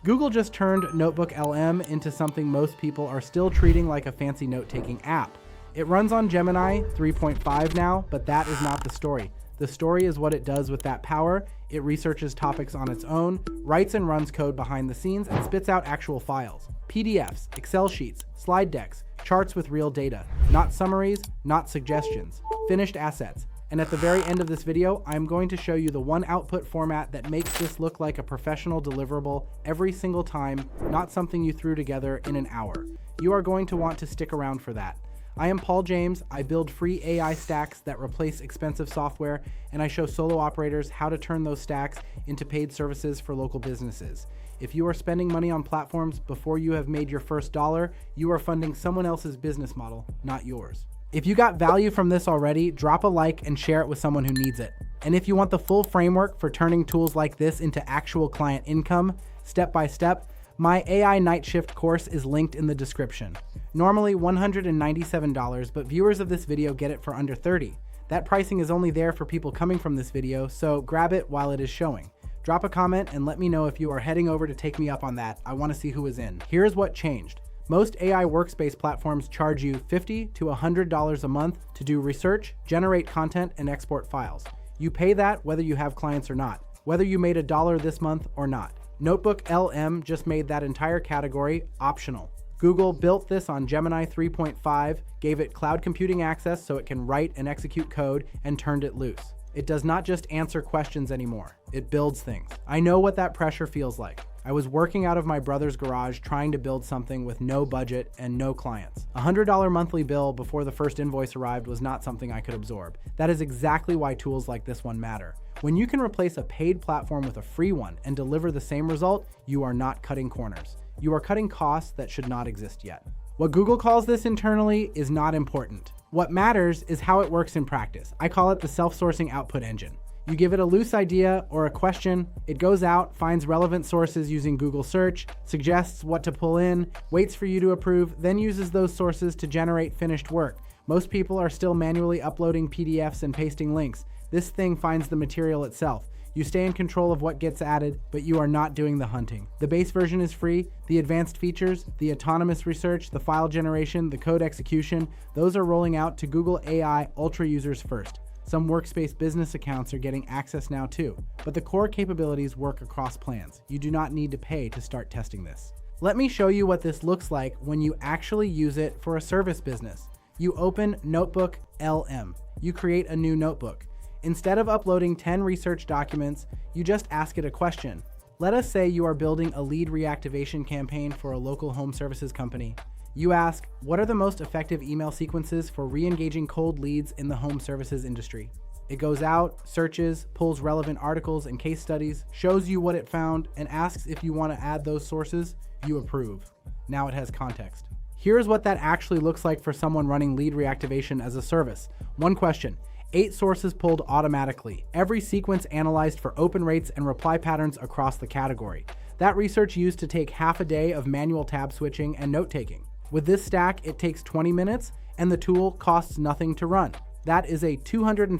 Google just turned NotebookLM into something most people are still treating like a fancy note-taking app. It runs on Gemini 3.5 now, but that is not the story. The story is what it does with that power. It researches topics on its own, writes and runs code behind the scenes, and spits out actual files. PDFs, Excel sheets, slide decks, charts with real data. Not summaries, not suggestions. Finished assets. And at the very end of this video, I'm going to show you the one output format that makes this look like a professional deliverable every single time, not something you threw together in an hour. You are going to want to stick around for that. I am Paul James. I build free AI stacks that replace expensive software, and I show solo operators how to turn those stacks into paid services for local businesses. If you are spending money on platforms before you have made your first dollar, you are funding someone else's business model, not yours. If you got value from this already, drop a like and share it with someone who needs it. And if you want the full framework for turning tools like this into actual client income, step by step, my AI Night Shift course is linked in the description. Normally $197, but viewers of this video get it for under $30. That pricing is only there for people coming from this video, so grab it while it is showing. Drop a comment and let me know if you are heading over to take me up on that. I want to see who is in. Here's what changed. Most AI workspace platforms charge you $50 to $100 a month to do research, generate content, and export files. You pay that whether you have clients or not, whether you made $1 this month or not. NotebookLM just made that entire category optional. Google built this on Gemini 3.5, gave it cloud computing access so it can write and execute code, and turned it loose. It does not just answer questions anymore, it builds things. I know what that pressure feels like. I was working out of my brother's garage trying to build something with no budget and no clients. A $100 monthly bill before the first invoice arrived was not something I could absorb. That is exactly why tools like this one matter. When you can replace a paid platform with a free one and deliver the same result, you are not cutting corners. You are cutting costs that should not exist yet. What Google calls this internally is not important. What matters is how it works in practice. I call it the self-sourcing output engine. You give it a loose idea or a question, it goes out, finds relevant sources using Google search, suggests what to pull in, waits for you to approve, then uses those sources to generate finished work. Most people are still manually uploading PDFs and pasting links. This thing finds the material itself. You stay in control of what gets added, but you are not doing the hunting. The base version is free. The advanced features, the autonomous research, the file generation, the code execution, those are rolling out to Google AI Ultra users first. Some workspace business accounts are getting access now too, but the core capabilities work across plans. You do not need to pay to start testing this. Let me show you what this looks like when you actually use it for a service business. You open NotebookLM. You create a new notebook. Instead of uploading 10 research documents, you just ask it a question. Let us say you are building a lead reactivation campaign for a local home services company. You ask, what are the most effective email sequences for re-engaging cold leads in the home services industry? It goes out, searches, pulls relevant articles and case studies, shows you what it found, and asks if you want to add those sources. You approve. Now it has context. Here's what that actually looks like for someone running lead reactivation as a service. One question. 8 sources pulled automatically. Every sequence analyzed for open rates and reply patterns across the category. That research used to take half a day of manual tab switching and note-taking. With this stack, it takes 20 minutes, and the tool costs nothing to run. That is a $250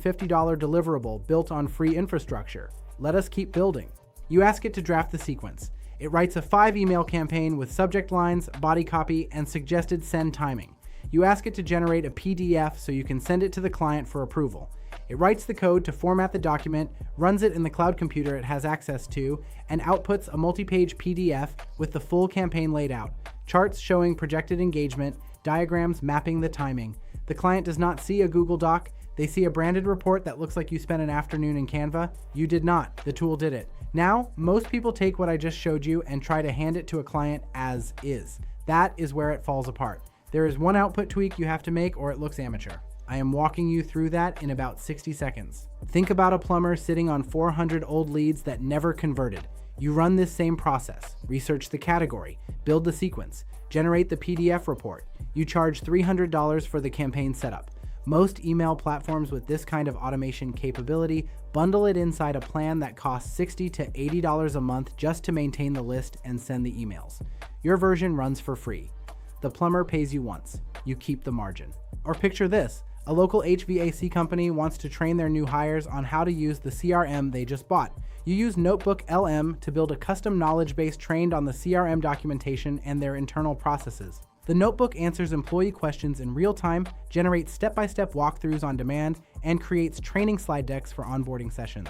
deliverable built on free infrastructure. Let us keep building. You ask it to draft the sequence. It writes a 5-email campaign with subject lines, body copy, and suggested send timing. You ask it to generate a PDF so you can send it to the client for approval. It writes the code to format the document, runs it in the cloud computer it has access to, and outputs a multi-page PDF with the full campaign laid out, charts showing projected engagement, diagrams mapping the timing. The client does not see a Google Doc. They see a branded report that looks like you spent an afternoon in Canva. You did not. The tool did it. Now, most people take what I just showed you and try to hand it to a client as is. That is where it falls apart. There is one output tweak you have to make or it looks amateur. I am walking you through that in about 60 seconds. Think about a plumber sitting on 400 old leads that never converted. You run this same process, research the category, build the sequence, generate the PDF report. You charge $300 for the campaign setup. Most email platforms with this kind of automation capability bundle it inside a plan that costs $60 to $80 a month just to maintain the list and send the emails. Your version runs for free. The plumber pays you once. You keep the margin. Or picture this, A local HVAC company wants to train their new hires on how to use the CRM they just bought. You use NotebookLM to build a custom knowledge base trained on the CRM documentation and their internal processes. The notebook answers employee questions in real time, generates step-by-step walkthroughs on demand, and creates training slide decks for onboarding sessions.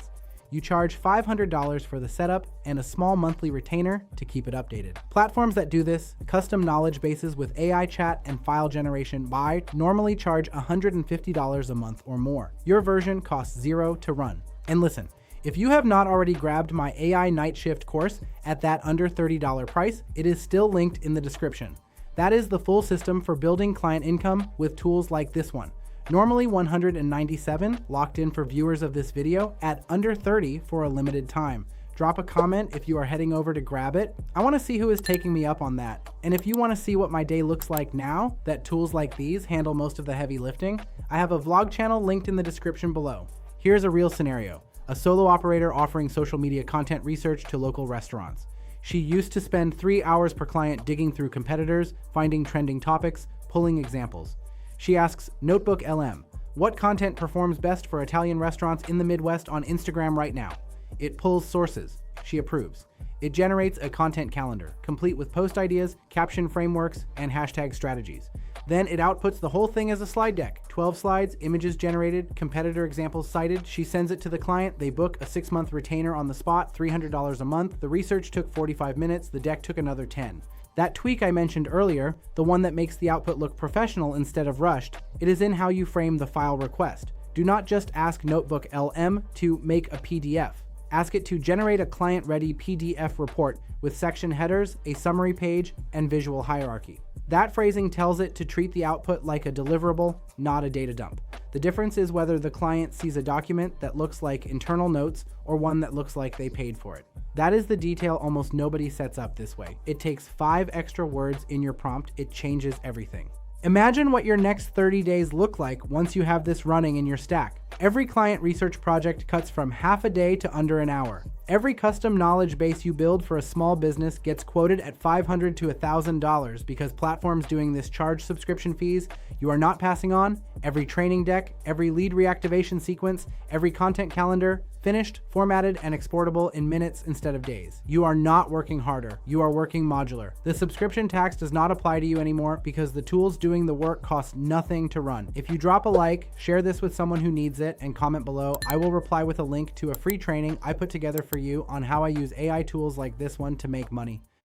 You charge $500 for the setup and a small monthly retainer to keep it updated. Platforms that do this, custom knowledge bases with AI chat and file generation normally charge $150 a month or more. Your version costs $0 to run. And listen, if you have not already grabbed my AI Night Shift course at that under $30 price, it is still linked in the description. That is the full system for building client income with tools like this one. Normally $197, locked in for viewers of this video at under $30 for a limited time. Drop a comment if you are heading over to grab it. I want to see who is taking me up on that. And if you want to see what my day looks like now that tools like these handle most of the heavy lifting, I have a vlog channel linked in the description below. Here's a real scenario. A solo operator offering social media content research to local restaurants. She used to spend 3 hours per client digging through competitors, finding trending topics, pulling examples. She asks NotebookLM, what content performs best for Italian restaurants in the Midwest on Instagram right now? It pulls sources. She approves. It generates a content calendar, complete with post ideas, caption frameworks, and hashtag strategies. Then it outputs the whole thing as a slide deck. 12 slides, images generated, competitor examples cited. She sends it to the client. They book a 6-month retainer on the spot, $300 a month. The research took 45 minutes. The deck took another 10. That tweak I mentioned earlier, the one that makes the output look professional instead of rushed, it is in how you frame the file request. Do not just ask NotebookLM to make a PDF. Ask it to generate a client-ready PDF report with section headers, a summary page, and visual hierarchy. That phrasing tells it to treat the output like a deliverable, not a data dump. The difference is whether the client sees a document that looks like internal notes or one that looks like they paid for it. That is the detail almost nobody sets up this way. It takes 5 extra words in your prompt. It changes everything. Imagine what your next 30 days look like once you have this running in your stack. Every client research project cuts from half a day to under an hour. Every custom knowledge base you build for a small business gets quoted at $500 to $1,000 because platforms doing this charge subscription fees you are not passing on. Every training deck, every lead reactivation sequence, every content calendar, finished, formatted, and exportable in minutes instead of days. You are not working harder. You are working modular. The subscription tax does not apply to you anymore because the tools doing the work cost nothing to run. If you drop a like, share this with someone who needs it, and comment below, I will reply with a link to a free training I put together for you on how I use AI tools like this one to make money.